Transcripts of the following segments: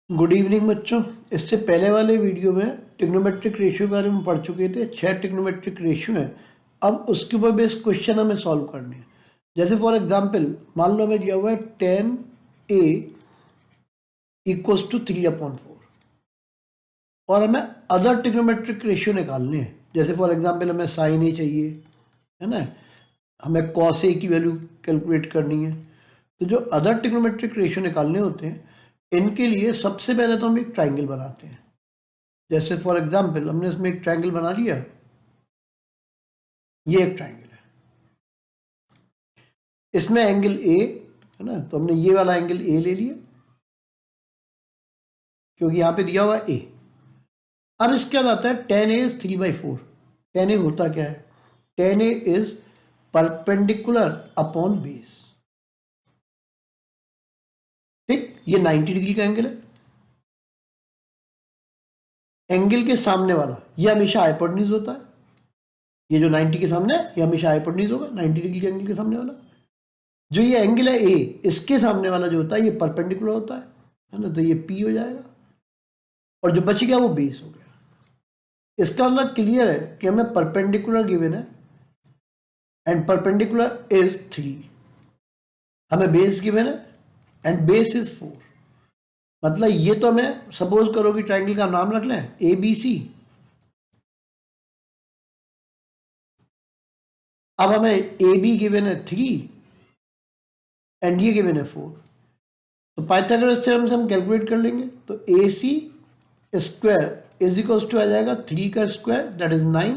Good evening बच्चों। इससे पहले वाले वीडियो में ट्रिग्नोमेट्रिक रेशियो के बारे में पढ़ चुके थे। 6 ट्रिग्नोमेट्रिक रेशियो हैं। अब उसके ऊपर बेस्ड क्वेश्चन हमें सॉल्व करने हैं। जैसे फॉर एग्जांपल मान लो हमें दिया हुआ है 10a इक्वल्स टू 3/4 और हमें अदर ट्रिग्नोमेट्रिक रेशियो निकालने हैं। जैसे फॉर एग्जांपल हमें साइन ए चाहिए, है ना, हमें कॉस ए की वैल्यू कैलकुलेट करनी है। तो जो अदर ट्रिग्नोमेट्रिक रेशियो निकालने होते हैं, इनके लिए सबसे पहले तो हम एक ट्राइंगल बनाते हैं। जैसे फॉर एग्जांपल हमने इसमें एक ट्राइंगल बना लिया, ये एक ट्राइंगल है, इसमें एंगल ए है ना, तो हमने ये वाला एंगल ए ले लिया क्योंकि यहां पे दिया हुआ ए। अब इसके बाद आता है 10a इज 3/4। 10a होता क्या है? 10a is perpendicular upon base. ठीक, ये 90 डिग्री का एंगल है। एंगल के सामने वाला ये हमेशा हाइपोटेन्यूज होता है। ये जो 90 के सामने है ये हमेशा हाइपोटेन्यूज होगा, 90 डिग्री के एंगल के सामने वाला। जो ये एंगल है ए, इसके सामने वाला जो होता है ये परपेंडिकुलर होता है ना, तो ये पी हो जाएगा और जो बच गया वो बेस हो गया। इसका मतलब क्लियर है कि हमें परपेंडिकुलर गिवन है एंड परपेंडिकुलर इज 3, हमें बेस गिवन है एंड बेस इज 4। मतलब ये तो हमें सपोज करो कि ट्राइंगल का नाम रख लें ए बी सी। अब हमें ए बी गिवन है 3 एंड ये गिवन है 4, तो पाइथागोरस थ्योरम से हम कैलकुलेट कर लेंगे। तो ए C square is equals to आ जाएगा 3 का स्क्वायर दैट इज 9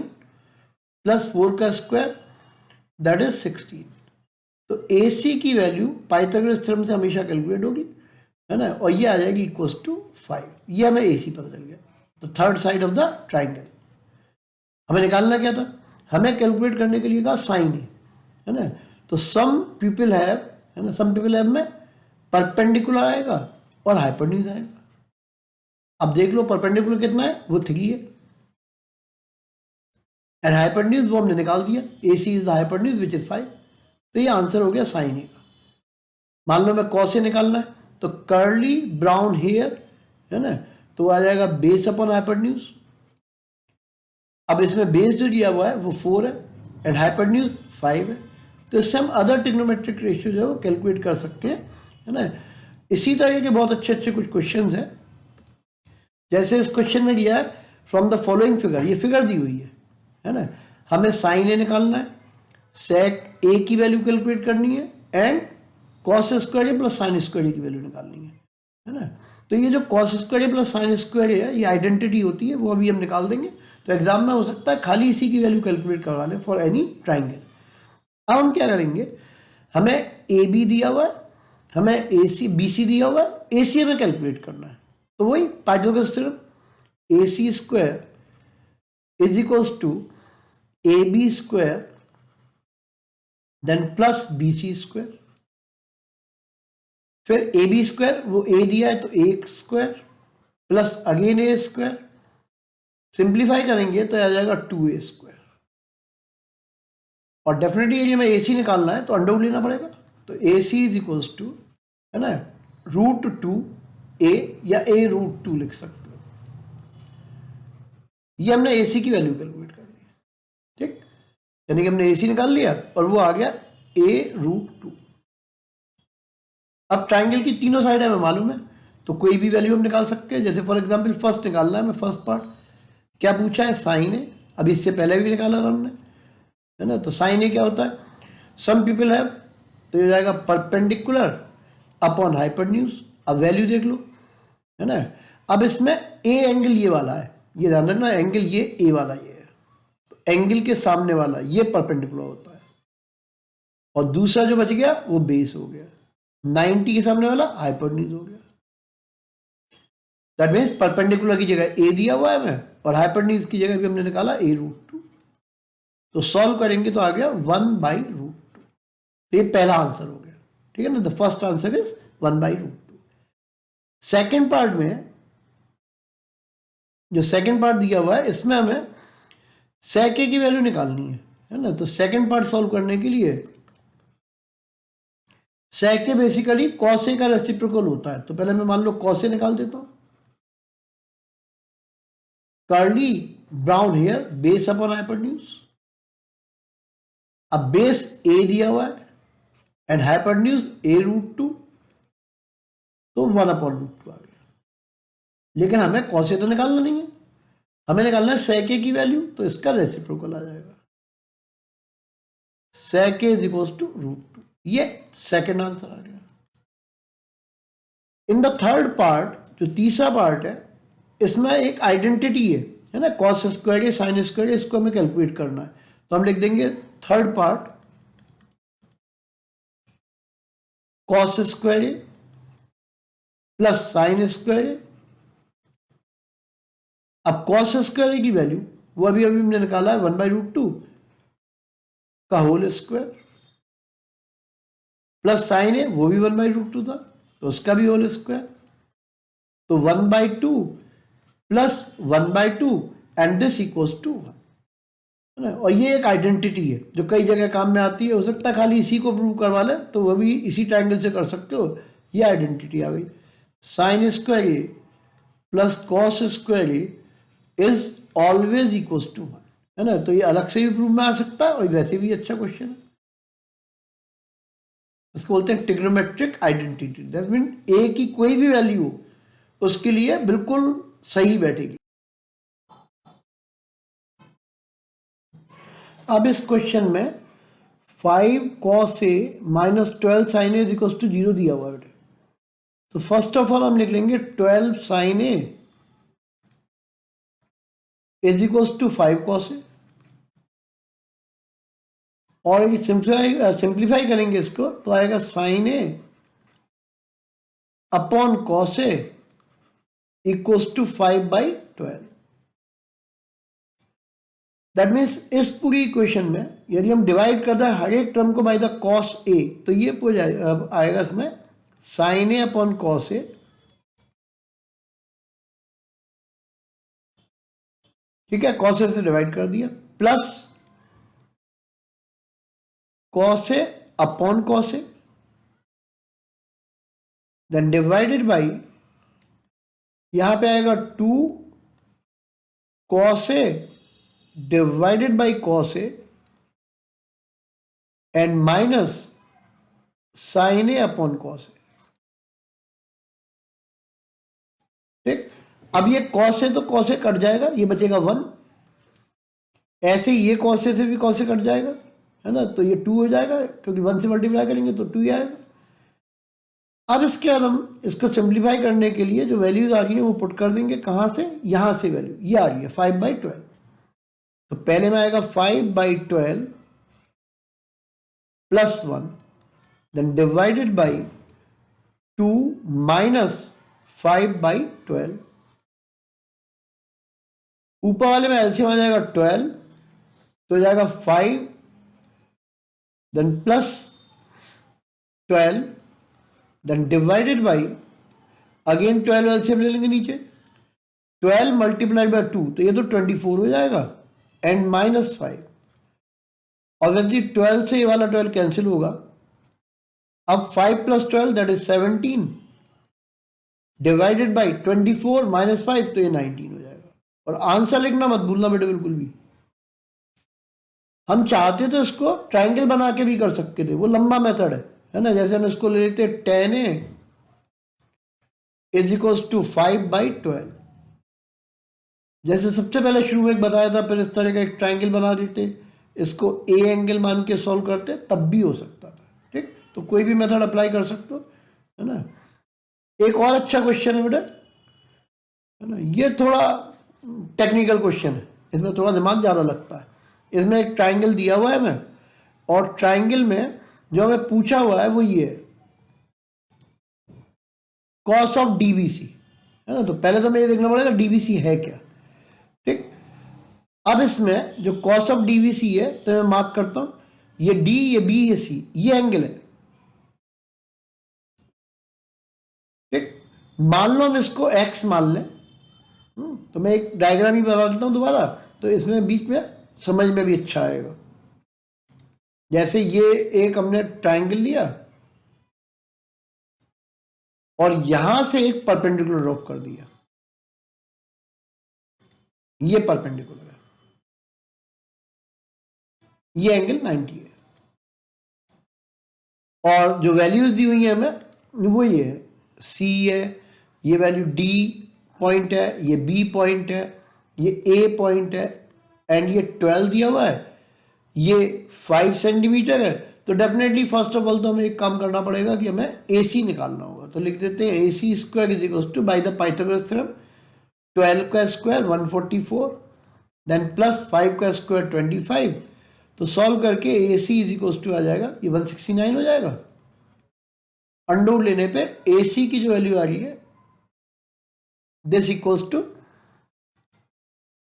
प्लस 4 का स्क्वायर दैट इज 16। तो ए सी की वैल्यू पाइथागोरस थ्योरम से हमेशा कैलकुलेट होगी, है ना, और ये आ जाएगी इक्वल्स टू 5। ये हमें ए सी पता चल गया। तो third side of the triangle हमें निकालना क्या था? हमें कैलकुलेट करने के लिए कहा साइन ए, है ना। तो सम पीपल हैव, है ना, सम पीपल हैव में परपेंडिकुलर आएगा और हाइपोटेन्यूज आएगा। अब देख लो परपेंडिकुलर कितना है, वो 3 है एंड हाइपोटेन्यूज वो हमने निकाल दिया, A C is the hypotenuse which is 5। तो ये आंसर हो गया साइन ए का। मान लो मैं कॉस ए निकालना है, तो कर्ली ब्राउन हेयर, है ना, तो आ जाएगा बेस अपॉन हाइपोटेन्यूज। अब इसमें बेस जो दिया हुआ है वो 4 है एंड हाइपोटेन्यूज 5 है। तो इससे हम अदर ट्रिग्नोमेट्रिक रेशियो जो है वो कैलकुलेट कर सकते हैं, है ना। इसी तरह के बहुत अच्छे अच्छे कुछ क्वेश्चंस हैं। जैसे इस क्वेश्चन में दिया है फ्रॉम द फॉलोइंग फिगर, ये फिगर दी हुई है ना, हमें साइन ए निकालना है, सेक ए की वैल्यू कैलकुलेट करनी है and cos square A plus sine square A की वैल्यू निकालनी है ना। तो ये जो cos square A plus sine square है ये आइडेंटिटी होती है, वो अभी हम निकाल देंगे। तो एग्जाम में हो सकता है खाली इसी की वैल्यू कैलकुलेट करवा लें फॉर एनी ट्राइंगल। अब हम क्या करेंगे, हमें ए बी दिया हुआ है, हमें ए सी बी सी दिया हुआ है, ए सी हमें कैलकुलेट करना है। तो वही Pythagoras theorem, A C square is equals to A B square then plus B C square. फिर ए बी स्क्वायर, वो ए दिया है तो A square plus again A square, simplify करेंगे तो आ जाएगा 2a स्क्वायर। और डेफिनेटली यदि हमें ए सी निकालना है तो अंडर लेना पड़ेगा। तो ए सी इज इक्वल्स टू, है ना, √2a या a√2 लिख सकते हो। ये हमने ए सी की वैल्यू कैलकुलेट कर ली, ठीक, यानी कि हमने ए सी निकाल लिया और वो आ गया a√2। अब ट्राइंगल की तीनों साइड हमें मालूम है, तो कोई भी वैल्यू हम निकाल सकते हैं। जैसे फॉर एग्जांपल फर्स्ट निकालना है, हमें फर्स्ट पार्ट क्या पूछा है, साइन है। अब इससे पहले भी निकाला था हमने, है ना। तो साइन ए क्या होता है, सम पीपल हैव, तो ये जाएगा परपेंडिकुलर अपॉन हाइपोटेन्यूज। अब वैल्यू देख लो, है ना। अब इसमें ए एंगल ये वाला है, ये ध्यान रखना, एंगल ये ए वाला ये है, तो एंगल के सामने वाला ये परपेंडिकुलर होता है और दूसरा जो बच गया वो बेस हो गया। 90 के सामने वाला हाइपोटेन्यूज हो गया। दैट मीन्स परपेंडिकुलर की जगह ए दिया हुआ है हमें और हाइपोटेन्यूज की जगह भी हमने निकाला a√2। तो सॉल्व करेंगे तो आ गया 1/√2। तो ये पहला आंसर हो गया, ठीक है ना। The first answer is 1/√2। Second part में जो सेकेंड पार्ट दिया हुआ है इसमें हमें सेक ए की वैल्यू निकालनी है ना। तो सेकेंड पार्ट सॉल्व करने के लिए सेक ए बेसिकली कॉस ए का रेसिप्रोकल होता है। तो पहले मैं मान लो कॉस ए निकाल देता हूं, curly brown hair base upon hypotenuse. अब बेस ए दिया हुआ है एंड हाइपोटेन्यूज a√2, तो 1/√2 आ गया। लेकिन हमें कॉस ए तो निकालना नहीं है, हमें निकालना है sec a की वैल्यू, तो इसका रेसिप्रोकल आ जाएगा sec a √2। ये सेकेंड आंसर आ गया। इन द थर्ड पार्ट, जो तीसरा पार्ट है, इसमें एक आइडेंटिटी है ना, कॉस स्क्वायर ए साइन स्क्वायर ए, इसको हमें कैलकुलेट करना है। तो हम लिख देंगे third part cos square A plus sine square ए। अब कॉस स्क्वायर ए की वैल्यू वो अभी अभी हमने निकाला है 1/√2 का होल स्क्वायर, प्लस साइन ए वो भी 1/√2 था तो उसका भी होल स्क्वायर, तो 1/2 plus 1/2 and this equals to 1, है ना। और ये एक आइडेंटिटी है जो कई जगह काम में आती है, हो सकता है खाली इसी को प्रूव करवा ले तो वह भी इसी ट्रायंगल से कर सकते हो। ये आइडेंटिटी आ गई, sine square A plus cos square A is always equals to 1, है ना। तो ये अलग से भी प्रूव में आ सकता है और वैसे भी अच्छा क्वेश्चन है। इसको बोलते हैं ट्रिग्नोमेट्रिक आइडेंटिटी। दैट मीन ए की कोई भी वैल्यू हो उसके लिए बिल्कुल सही बैठेगी। अब इस क्वेश्चन में 5 cos a minus 12 sin a equals to 0 दिया हुआ है। तो फर्स्ट ऑफ ऑल हम लिख लेंगे 12 sin a is equals to 5 cos a, और सिंप्लीफाई करेंगे इसको तो आएगा sin a upon cos a equals to 5/12। That means इस पूरी इक्वेशन में यदि हम डिवाइड कर दें हर एक टर्म को बाय द cos a, तो ये आएगा इसमें sin a upon cos a, ठीक है, cos a से डिवाइड कर दिया, plus cos a upon cos a, then divided by, यहां पे आएगा 2 cos a divided by cos a and minus sin a upon cos a। ठीक, अब ये cos a तो cos a कट जाएगा, ये बचेगा 1, ऐसे ये cos a से भी cos a कट जाएगा, है ना, तो ये 2 हो जाएगा क्योंकि 1 से मल्टीप्लाई करेंगे तो 2 ही आएगा। अब इसके बाद हम इसको सिंप्लीफाई करने के लिए जो वैल्यूज आ रही है वो पुट कर देंगे, कहां से, यहां से वैल्यू ये आ रही है 5/12, तो पहले में आएगा 5/12 plus 1 then divided by 2 minus 5/12, ऊपर वाले में एलसीएम आ जाएगा 12, तो हो जाएगा 5 then plus 12 then divided by, again 12 LCM ले लेंगे नीचे, 12 मल्टीप्लाइड बाई 2 तो ये तो 24 हो जाएगा एंड माइनस 5, ऑब्वियसली 12 से ये वाला 12 कैंसिल होगा। अब 5 plus 12 that is 17 divided by 24 minus 5 तो ये 19 हो जाएगा। और आंसर लिखना मत भूलना बेटे बिल्कुल भी, हम चाहते तो इसको ट्रायंगल बना के भी कर सकते थे, वो लंबा मेथड है ना। जैसे हम इसको ले लेते 10a इज इक्वल्स टू 5/12, जैसे सबसे पहले शुरू में एक बताया था, फिर इस तरह का एक ट्रायंगल बना देते, इसको ए एंगल मान के सॉल्व करते, तब भी हो सकता था। ठीक, तो कोई भी मेथड अप्लाई कर सकते हो, है ना। एक और अच्छा क्वेश्चन है बेटा, है ना, ये थोड़ा टेक्निकल क्वेश्चन है, इसमें थोड़ा दिमाग ज़्यादा लगता है। इसमें एक ट्रायंगल दिया हुआ है हमें, और ट्रायंगल में जो हमें पूछा हुआ है वो ये है कॉस ऑफ डीबीसी, है ना। तो पहले तो हमें ये देखना पड़ेगा डीबीसी है क्या। ठीक, अब इसमें जो कॉस ऑफ डीबीसी है तो मैं मार्क करता हूं, ये डी, ये बी, ये सी, ये एंगल है। ठीक, मान लो हम इसको एक्स मान लें, तो मैं एक डायग्राम ही बना देता हूं दोबारा, तो इसमें बीच में समझ में भी अच्छा आएगा। जैसे ये एक हमने ट्रायंगल लिया और यहां से एक परपेंडिकुलर ड्रॉप कर दिया, ये परपेंडिकुलर है, ये एंगल 90 है। और जो वैल्यूज दी हुई है हमें वो ये है, सी है, ये वैल्यू डी पॉइंट है, ये बी पॉइंट है, ये ए पॉइंट है, एंड ये 12 दिया हुआ है, ये 5 सेंटीमीटर है। तो डेफिनेटली फर्स्ट ऑफ ऑल तो हमें एक काम करना पड़ेगा कि हमें ए सी निकालना होगा। तो लिख देते हैं A C square is equal to by the Pythagoras theorem 12 का स्क्वायर 144, देन प्लस 5 का स्क्वायर 25। तो सॉल्व करके ए सी इज इक्वल टू आ जाएगा, ये 169 हो जाएगा। अंडर रूट लेने पे ए सी की जो वैल्यू आ रही है दिस इक्वल्स टू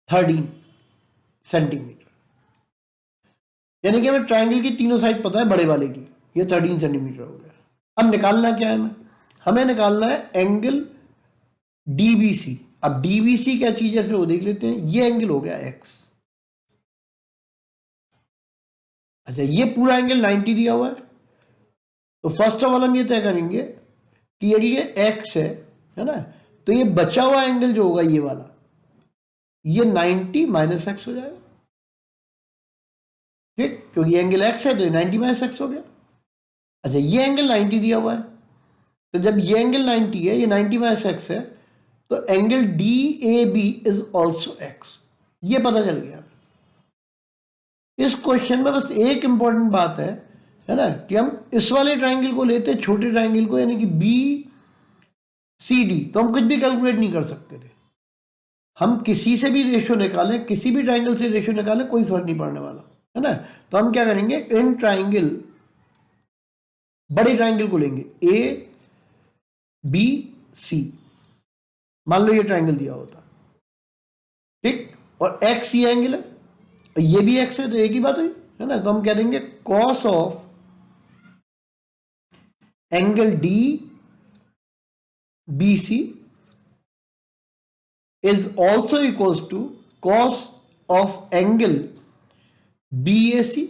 13 सेंटीमीटर। यानी कि हमें ट्राइंगल की तीनों साइड पता है बड़े वाले की, ये 13 सेंटीमीटर हो गया। अब निकालना क्या है हमें निकालना है एंगल डीबीसी। अब डीबीसी क्या चीज है वो देख लेते हैं। ये एंगल हो गया एक्स। अच्छा, ये पूरा एंगल 90 दिया हुआ है। तो फर्स्ट ऑफ ऑल हम ये तय करेंगे कि यदि ये एक्स है ना, तो ये बचा हुआ एंगल जो होगा ये वाला, ये 90 माइनस एक्स हो जाएगा। ठीक, क्योंकि एंगल एक्स है तो ये 90 माइनस एक्स हो गया। अच्छा, ये एंगल 90 दिया हुआ है, तो जब ये एंगल 90 है, ये 90 माइनस एक्स है, तो angle D A B is also X. ये पता चल गया। इस क्वेश्चन में बस एक इंपॉर्टेंट बात है ना, कि हम इस वाले ट्राइंगल को लेते हैं, छोटे ट्राइंगल को, यानी कि बी सी डी, तो हम कुछ भी कैलकुलेट नहीं कर सकते थे। हम किसी से भी रेशियो निकालें, किसी भी ट्राइंगल से रेशियो निकालें, कोई फर्क नहीं पड़ने वाला है ना। तो हम क्या करेंगे, इन ट्राइंगल, बड़े ट्राइंगल को लेंगे ए बी सी। मान लो ये ट्राइंगल दिया होता, ठीक, और एक्स ये एंगल है, ये भी एक्स है, तो एक ही बात हुई है ना। तो हम कह देंगे cos of angle D B C is also equals to cos of angle B A C.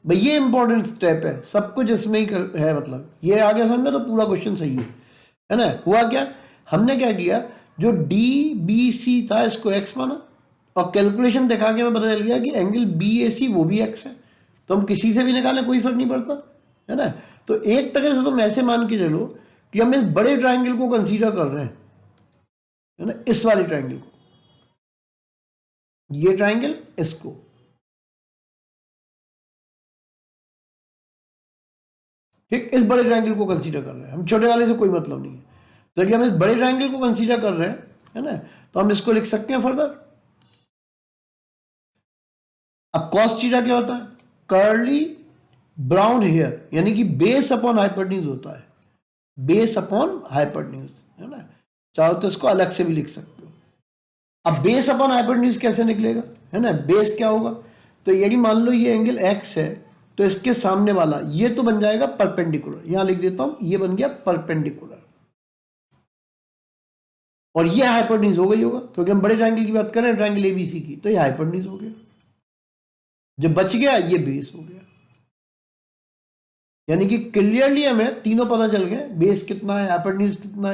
भाई ये इंपॉर्टेंट स्टेप है, सब कुछ इसमें ही है, मतलब ये आगे समझ में तो पूरा क्वेश्चन सही है ना। हुआ क्या, हमने क्या किया, जो डी बी सी था इसको एक्स माना, और कैलकुलेशन दिखा के हमें पता चल गया कि एंगल बी ए सी वो भी एक्स है। तो हम किसी से भी निकालें, कोई फर्क नहीं पड़ता है ना। तो एक तरह से तुम ऐसे मान के चलो कि हम इस बड़े ट्राइंगल को कंसीडर कर रहे हैं, है ना, इस वाले ट्राइंगल को, ये ट्राइंगल इसको, ठीक, इस बड़े ट्राइंगल को कंसीडर कर रहे हैं हम, छोटे वाले से कोई मतलब नहीं है। तो यदि हम इस बड़े ट्राइंगल को कंसीडर कर रहे हैं, है ना, तो हम इसको लिख सकते हैं फर्दर। अब कॉस थीटा क्या होता है, कर्ली ब्राउन हेयर, यानी कि बेस अपॉन हाइपोटेन्यूज होता है, बेस अपॉन हाइपोटेन्यूज, है ना। चाहो तो इसको अलग से भी लिख सकते हो। अब बेस अपॉन हाइपोटेन्यूज कैसे निकलेगा, है ना, बेस क्या होगा, तो यदि मान लो ये एंगल एक्स है, तो इसके सामने वाला ये तो बन जाएगा परपेंडिकुलर, यहां लिख देता हूं, ये बन गया परपेंडिकुलर, और ये हाइपोटेन्यूज हो गई होगा, क्योंकि हम बड़े ट्रायंगल की बात कर रहे हैं, ट्रायंगल एबीसी की, तो ये हाइपोटेन्यूज हो गया। जो बच गया ये बेस हो गया। यानी कि क्लियरली हमें तीनों पता चल गए, बेस कितना है, हाइपोटेन्यूज कितना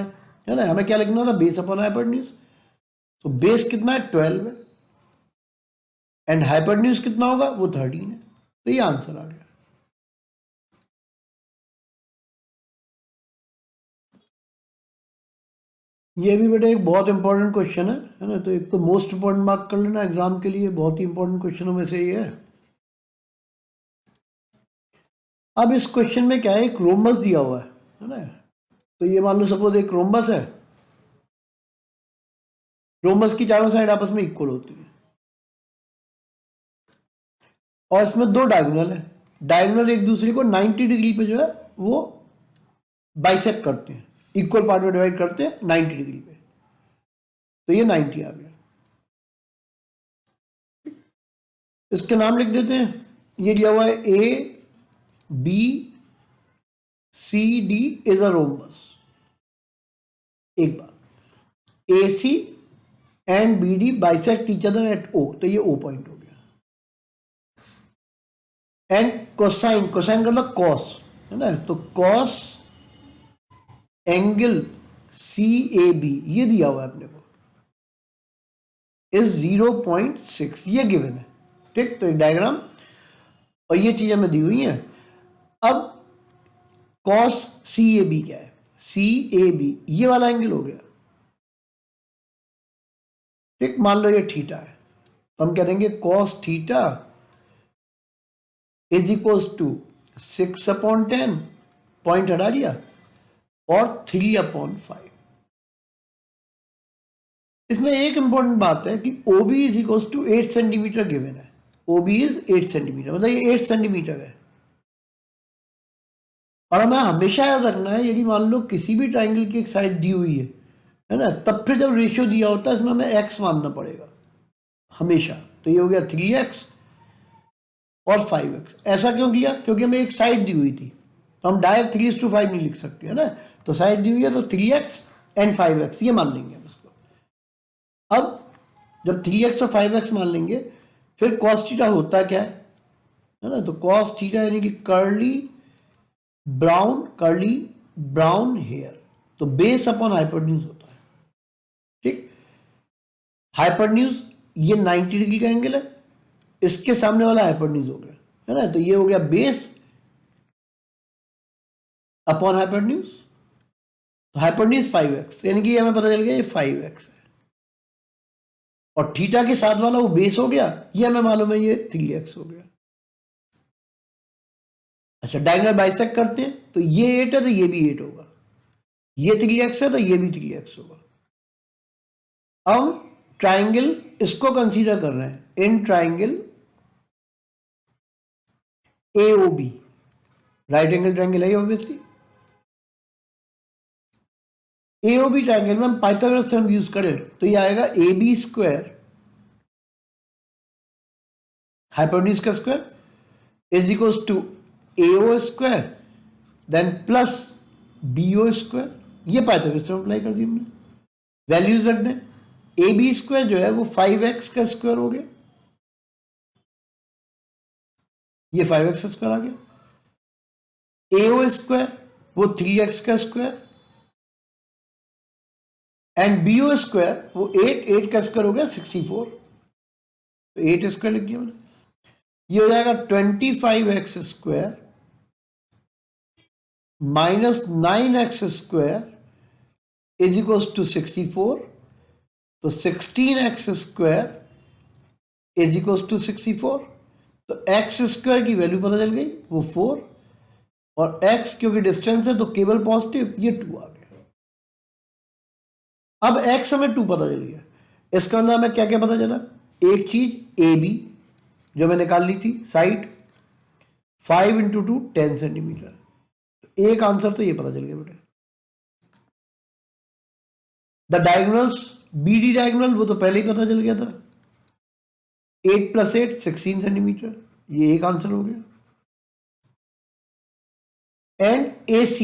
है ना। हमें क्या लिखना था, बेस अपॉन हाइपोटेन्यूज। तो बेस कितना है, 12 है, एंड हाइपोटेन्यूज कितना होगा, वो 13 है। तो ये आंसर आ गया। ये भी बेटा एक बहुत इंपॉर्टेंट क्वेश्चन है ना। तो एक तो मोस्ट इंपॉर्टेंट मार्क कर लेना एग्जाम के लिए, बहुत ही इंपॉर्टेंट क्वेश्चनों में से ये है। अब इस क्वेश्चन में क्या है, एक रोम्बस दिया हुआ है ना। तो ये मान लो सपोज एक रोम्बस है, रोम्बस की चारों साइड आपस में इक्वल होती है, और इसमें दो डायगोनल है, डायगोनल एक दूसरे को 90 डिग्री पे जो है वो बाइसेक्ट करते हैं, इक्वल पार्ट में डिवाइड करते हैं 90 डिग्री पे। तो ये 90 आ गया। इसके नाम लिख देते हैं। ये दिया हुआ है A B C D is a rhombus. एक बात, A C and B D bisect each other at O, तो ये ओ पॉइंट हो गया। एंड कोसाइन, कोसाइन मतलब कॉस, है ना, तो cos angle C A B ये दिया हुआ है अपने को। इज 0.6, ये गिवन है। ठीक, तो एक डायग्राम और ये चीज हमें दी हुई है। अब cos CAB क्या है? CAB ये वाला एंगल हो गया। ठीक, मान लो ये थीटा है, तो हम कह देंगे cos theta is equals to 6/10, point हटा दिया, और 3/5। इसमें एक इंपॉर्टेंट बात है कि OB is equals to 8 centimetre given है। OB इज 8 सेंटीमीटर, मतलब ये 8 सेंटीमीटर है। और हमें हमेशा याद रखना है, यदि मान लो किसी भी ट्राइंगल की एक साइड दी हुई है ना, तब फिर जब रेशियो दिया होता है इसमें हमें x मानना पड़ेगा हमेशा। तो ये हो गया 3x और 5x। ऐसा क्यों किया? क्योंकि हमें एक साइड दी हुई थी, तो हम डायरेक्ट 3:5 नहीं लिख सकते, है ना। तो साइड दी हुई है तो 3x एंड 5x ये मान लेंगे हम इसको। अब जब 3x और 5x मान लेंगे, फिर cos थीटा होता क्या है ना, तो cos थीटा यानी कि कर्ली ब्राउन हेयर, तो बेस अपॉन हाइपोटेन्यूज होता है। ठीक, हाइपोटेन्यूज ये 90 डिग्री का एंगल है, इसके सामने वाला हाइपोटेन्यूज हो गया, है ना। तो ये हो गया बेस अपॉन हाइपोटेन्यूज, तो हाइपोटेन्यूज 5x, यानी कि हमें पता चल गया ये 5x है, और थीटा के साथ वाला वो बेस हो गया, ये हमें मालूम है ये 3x हो गया। अच्छा, डायगोनल बाइसेक्ट करते हैं, तो ये 8 है तो ये भी 8 होगा, ये 3x है तो ये भी 3x होगा। अब ट्राइंगल इसको कंसीडर कर रहे हैं, in triangle AOB, right angle triangle है ऑब्वियसली। AOB ट्राइंगल में हम पाइथागोरस थ्योरम यूज करें तो ये आएगा AB स्क्वायर हाइपोटेन्यूज का square is equals to AO square then plus BO square. ये पाइथागोरस थ्योरम अप्लाई कर दी हमने, वैल्यूज रख दें। AB स्क्वायर जो है वो 5x का स्क्वायर हो गया, ये 5x स्क्वायर आ गया। AO स्क्वायर वो 3x का स्क्वायर, एंड BO स्क्वायर वो 8 का स्क्वायर हो गया 64, तो 8 स्क्वायर लिख दिया मैंने। ये हो जाएगा 25x square minus 9x square is equals to 64, तो 16x square is equals to 64। तो x स्क्वायर की वैल्यू पता चल गई, वो 4, और x क्योंकि डिस्टेंस है तो केवल पॉजिटिव, ये 2 आ गया। अब x हमें 2 पता चल गया, इसका अंदर हमें क्या क्या पता चला? एक चीज AB जो मैं निकाल ली थी साइड, 5 इंटू 2 10 सेंटीमीटर, एक आंसर तो ये पता चल गया बेटा। द डायगोनल्स BD डायगोनल वो तो पहले ही पता चल गया था, 8 + 8 16 सेंटीमीटर, ये एक आंसर हो गया। एंड AC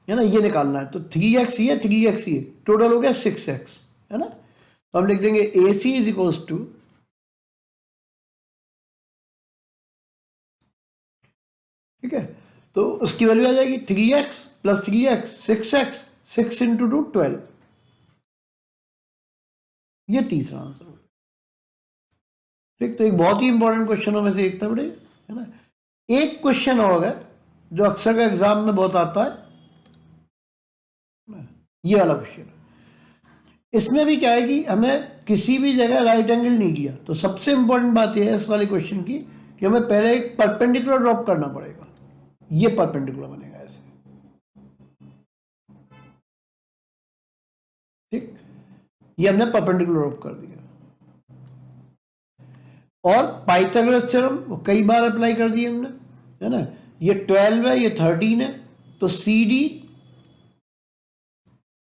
है ना, ये निकालना है, तो 3x ही है, 3x ही है, टोटल हो गया 6x, है ना। तो हम लिख देंगे AC इज इक्वल्स टू, ठीक है, तो उसकी वैल्यू आ जाएगी 3x + 3x 6x, 6 इंटू 2 12, ये तीसरा आंसर हो गया। ठीक, तो एक बहुत ही इंपॉर्टेंट क्वेश्चनों में से एक था बड़े, है ना। एक क्वेश्चन और है जो अक्सर का एग्जाम में बहुत आता है, ये वाला क्वेश्चन। इसमें भी क्या है कि हमें किसी भी जगह राइट एंगल नहीं दिया, तो सबसे इंपॉर्टेंट बात यह है इस वाले क्वेश्चन की कि हमें पहले एक परपेंडिकुलर ड्रॉप करना पड़ेगा, ये परपेंडिकुलर बनेगा ऐसे। ठीक, ये हमने परपेंडिकुलर ड्रॉप कर दिया, और पाइथागोरस थ्योरम कई बार अप्लाई कर दिए हमने, है ना। ये 12 है, ये 13 है, तो CD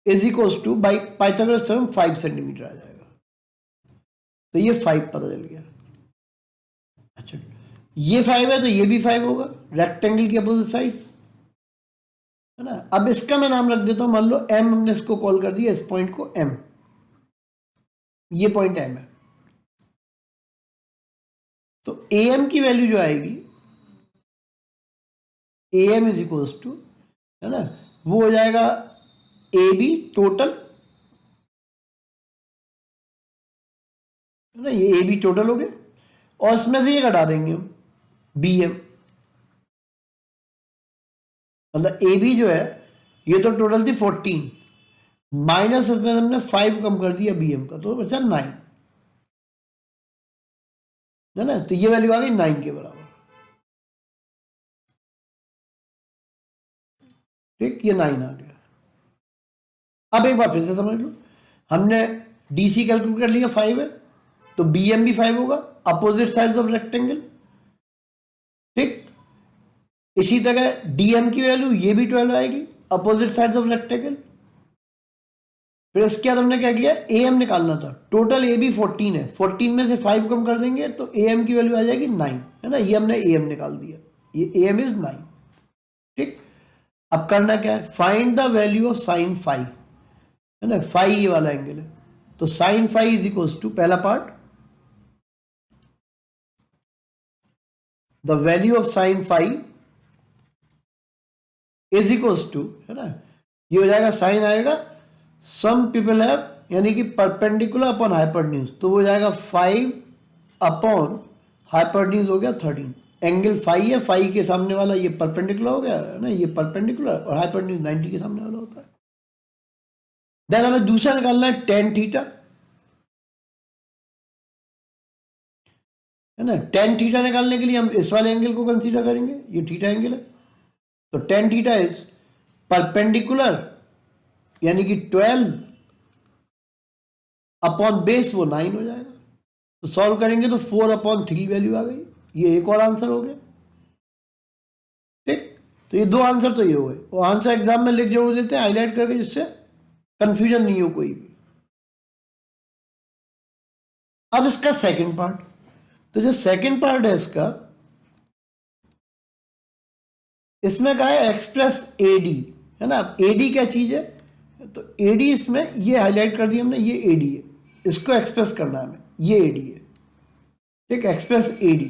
is equals to by Pythagoras theorem 5 centimetre आ जाएगा, तो ये 5 पता चल गया। अच्छा, ये 5 है तो ये भी 5 होगा, रेक्टेंगल की अपोजिट साइड्स, है ना। अब इसका मैं नाम रख देता हूं, मान लो M, हमने इसको कॉल कर दिया, इस पॉइंट को M, ये पॉइंट M है, तो AM की वैल्यू जो आएगी, AM इज इक्वल्स टू, है ना, वो हो जाएगा AB टोटल है ना, ये ए बी टोटल हो गया और इसमें से ये घटा देंगे हम बी एम, मतलब ए बी जो है ये तो टोटल थी 14 माइनस इसमें हमने 5 कम कर दिया बी एम का तो बचा 9, है ना, तो ये वैल्यू आ गई 9 के बराबर। ठीक, ये 9 आ गया। अब एक बार फिर से समझ लो, हमने डीसी कैलकुलेट कर लिया 5 है तो बी एम भी 5 होगा, अपोजिट साइड्स ऑफ रेक्टेंगल। ठीक, इसी तरह डीएम की वैल्यू ये भी 12 आएगी, अपोजिट साइड्स ऑफ रेक्टेंगल। फिर इसके बाद हमने क्या किया, ए एम निकालना था, टोटल ए बी 14 है, 14 में से 5 कम कर देंगे तो ए एम की वैल्यू आ जाएगी 9, है ना, ये हमने ए एम निकाल दिया, ये ए एम इज 9। ठीक, अब करना क्या है, find the value of sine phi, है ना, फाई ये वाला एंगल है, तो sine phi is equals to, पहला part the value of sine phi is equals to, है ना, ये हो जाएगा साइन आएगा सम पीपल हैव, यानी कि परपेंडिकुलर अपॉन हाइपोटेन्यूज, तो वो जाएगा 5 अपॉन हाइपोटेन्यूज हो गया 13, एंगल फाई है, फाई के सामने वाला ये परपेंडिकुलर हो गया, है ना, ये परपेंडिकुलर और हाइपोटेन्यूज 90 के सामने वाला होता है। देन हमें दूसरा निकालना है टेन थीटा, है ना, टेन थीटा निकालने के लिए हम इस वाले एंगल को कंसीडर करेंगे, ये थीटा एंगल है, तो टेन थीटा इज परपेंडिकुलर यानी कि 12 अपॉन बेस, वो 9 हो जाएगा, तो सॉल्व करेंगे तो 4/3 वैल्यू आ गई, ये एक और आंसर हो गया। ठीक, तो ये दो आंसर तो ये हो गए, वो आंसर एग्जाम में लिख जरूर देते हैं हाईलाइट करके, जिससे कंफ्यूजन नहीं हो कोई भी। अब इसका सेकंड पार्ट, तो जो सेकंड पार्ट है इसका, इसमें कहा है एक्सप्रेस एडी, है ना, एडी क्या चीज है, तो एडी इसमें ये हाईलाइट कर दिया हमने, ये एडी है, इसको एक्सप्रेस करना है हमें, ये एडी है। ठीक, एक्सप्रेस एडी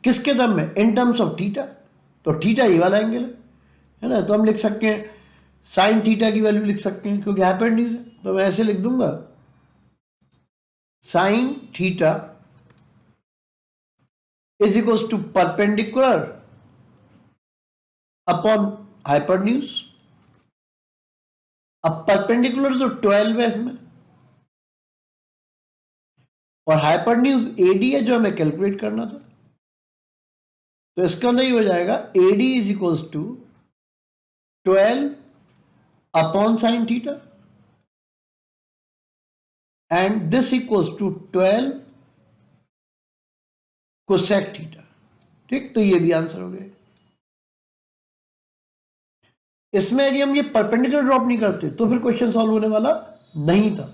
किसके टर्म में, इन टर्म्स ऑफ थीटा, तो थीटा ये वाला एंगल है ना, तो हम लिख सकते हैं साइन थीटा की वैल्यू लिख सकते हैं क्योंकि हाइपोटेन्यूज है, तो मैं ऐसे लिख दूंगा sine theta is equals to perpendicular upon hypotenuse. अब परपेंडिकुलर तो 12 है इसमें और हाइपोटेन्यूज एडी है जो हमें कैलकुलेट करना था, तो इसका अंदर ही हो जाएगा AD is equals to 12 upon sine theta and this equals to 12 cosec theta. ठीक, तो ये भी आंसर हो गया। इसमें यदि हम ये परपेंडिकुलर ड्रॉप नहीं करते तो फिर क्वेश्चन सॉल्व होने वाला नहीं था।